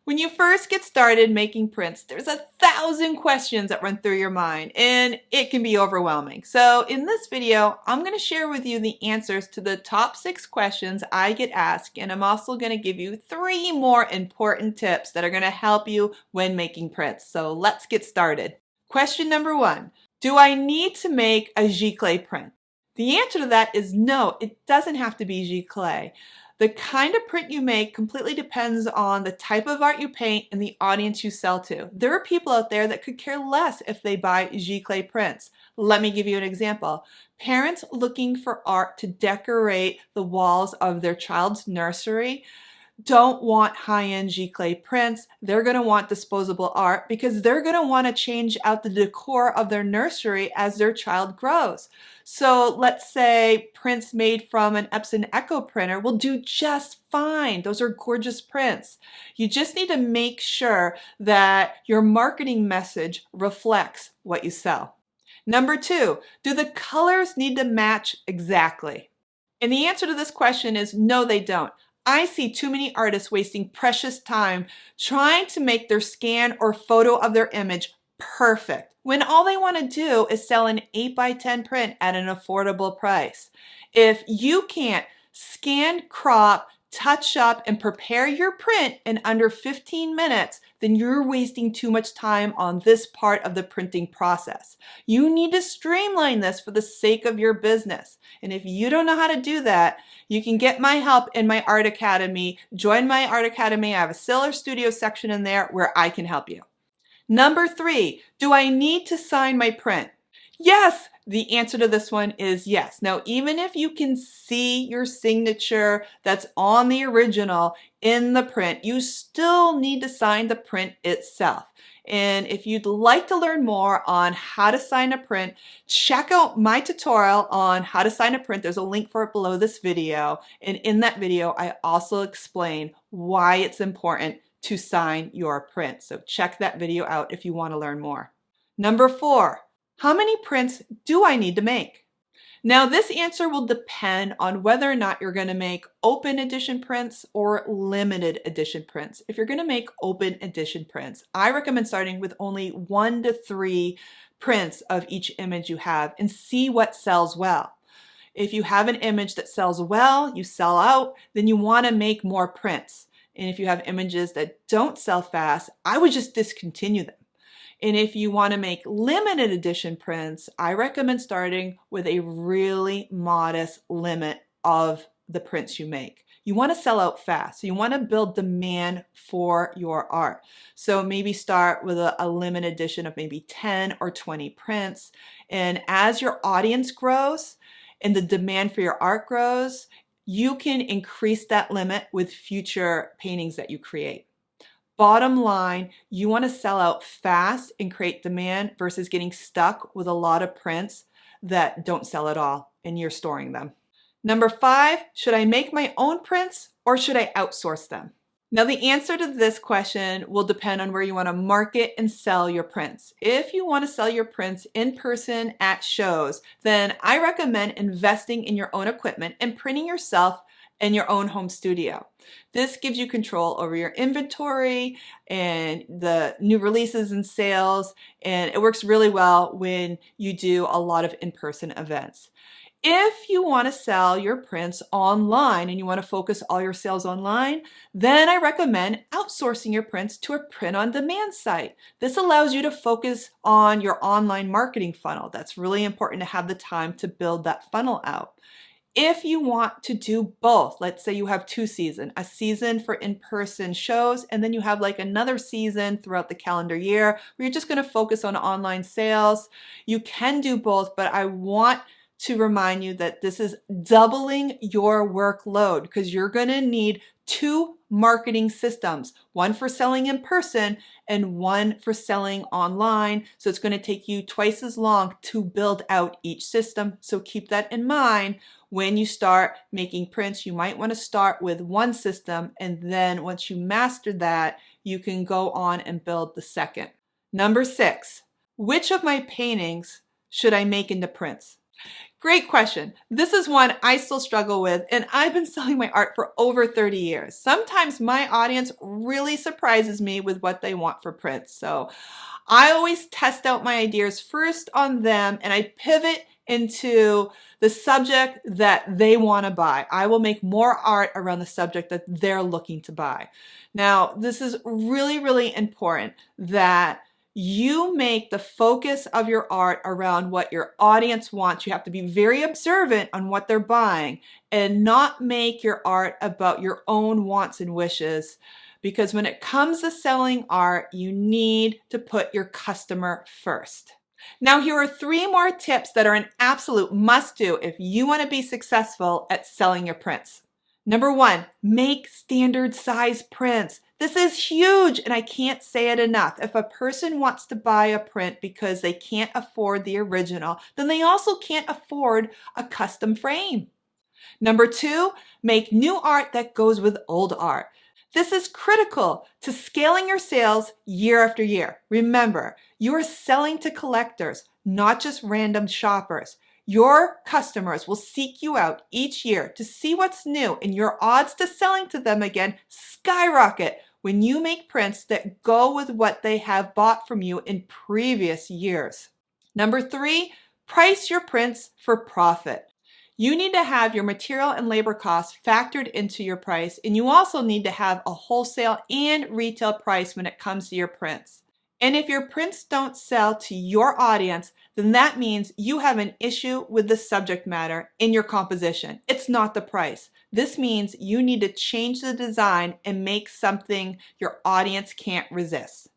When you first get started making prints, there's 1,000 questions that run through your mind, and it can be overwhelming. So in this video, I'm going to share with you the answers to the top 6 questions I get asked, and I'm also going to give you 3 more important tips that are going to help you when making prints. So let's get started. Question number 1, do I need to make a giclee print? The answer to that is no, it doesn't have to be giclee. The kind of print you make completely depends on the type of art you paint and the audience you sell to. There are people out there that could care less if they buy giclee prints. Let me give you an example. Parents looking for art to decorate the walls of their child's nursery don't want high-end giclee prints. They're going to want disposable art because they're going to want to change out the decor of their nursery as their child grows. So let's say prints made from an Epson Echo printer will do just fine. Those are gorgeous prints. You just need to make sure that your marketing message reflects what you sell. Number 2, do the colors need to match exactly? And the answer to this question is no, they don't. I see too many artists wasting precious time trying to make their scan or photo of their image perfect when all they want to do is sell an 8x10 print at an affordable price. If you can't scan, crop, touch up, and prepare your print in under 15 minutes, then you're wasting too much time on this part of the printing process. You need to streamline this for the sake of your business. And if you don't know how to do that, you can get my help in my Art Academy. Join my Art Academy. I have a Seller Studio section in there where I can help you. Number 3, do I need to sign my print? Yes, the answer to this one is yes. Now, even if you can see your signature that's on the original in the print, you still need to sign the print itself. And if you'd like to learn more on how to sign a print, check out my tutorial on how to sign a print. There's a link for it below this video. And in that video, I also explain why it's important to sign your print. So check that video out if you want to learn more. Number 4, how many prints do I need to make? Now, this answer will depend on whether or not you're going to make open edition prints or limited edition prints. If you're going to make open edition prints, I recommend starting with only 1 to 3 prints of each image you have and see what sells well. If you have an image that sells well, you sell out, then you want to make more prints. And if you have images that don't sell fast, I would just discontinue them. And if you want to make limited edition prints, I recommend starting with a really modest limit of the prints you make. You want to sell out fast. So you want to build demand for your art. So maybe start with a limited edition of maybe 10 or 20 prints. And as your audience grows and the demand for your art grows, you can increase that limit with future paintings that you create. Bottom line, you want to sell out fast and create demand versus getting stuck with a lot of prints that don't sell at all and you're storing them. Number 5, should I make my own prints or should I outsource them? Now, the answer to this question will depend on where you want to market and sell your prints. If you want to sell your prints in person at shows, then I recommend investing in your own equipment and printing yourself in your own home studio. This gives you control over your inventory and the new releases and sales, and it works really well when you do a lot of in-person events. If you want to sell your prints online and you want to focus all your sales online, then I recommend outsourcing your prints to a print-on-demand site. This allows you to focus on your online marketing funnel. That's really important to have the time to build that funnel out. If you want to do both, let's say you have 2 seasons, a season for in-person shows, and then you have like another season throughout the calendar year where you're just going to focus on online sales. You can do both, but I want to remind you that this is doubling your workload because you're going to need 2 marketing systems, one for selling in person and one for selling online. So it's going to take you twice as long to build out each system. So keep that in mind. When you start making prints, you might want to start with one system, and then once you master that, you can go on and build the second. Number 6, which of my paintings should I make into prints? Great question. This is one I still struggle with, and I've been selling my art for over 30 years. Sometimes my audience really surprises me with what they want for prints. So I always test out my ideas first on them, and I pivot into the subject that they want to buy. I will make more art around the subject that they're looking to buy. Now, this is really, really important that you make the focus of your art around what your audience wants. You have to be very observant on what they're buying and not make your art about your own wants and wishes. Because when it comes to selling art, you need to put your customer first. Now, here are 3 more tips that are an absolute must-do if you want to be successful at selling your prints. Number 1, make standard size prints. This is huge, and I can't say it enough. If a person wants to buy a print because they can't afford the original, then they also can't afford a custom frame. Number 2, make new art that goes with old art. This is critical to scaling your sales year after year. Remember, you are selling to collectors, not just random shoppers. Your customers will seek you out each year to see what's new, and your odds to selling to them again skyrocket when you make prints that go with what they have bought from you in previous years. Number 3, price your prints for profit. You need to have your material and labor costs factored into your price, and you also need to have a wholesale and retail price when it comes to your prints. And if your prints don't sell to your audience, then that means you have an issue with the subject matter in your composition. It's not the price. This means you need to change the design and make something your audience can't resist.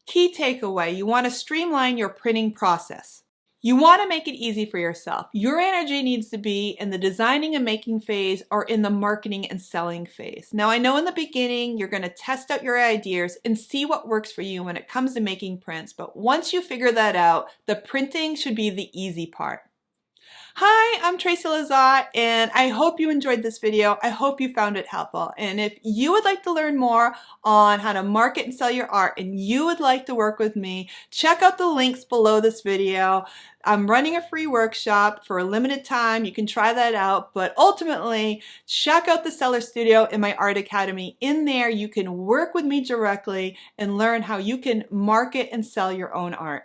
Key takeaway, you want to streamline your printing process. You want to make it easy for yourself. Your energy needs to be in the designing and making phase or in the marketing and selling phase. Now, I know in the beginning you're going to test out your ideas and see what works for you when it comes to making prints, but once you figure that out, the printing should be the easy part. Hi, I'm Tracy Lizotte, and I hope you enjoyed this video. I hope you found it helpful. And if you would like to learn more on how to market and sell your art, and you would like to work with me, check out the links below this video. I'm running a free workshop for a limited time. You can try that out, but ultimately, check out the Seller Studio in my Art Academy. In there, you can work with me directly and learn how you can market and sell your own art.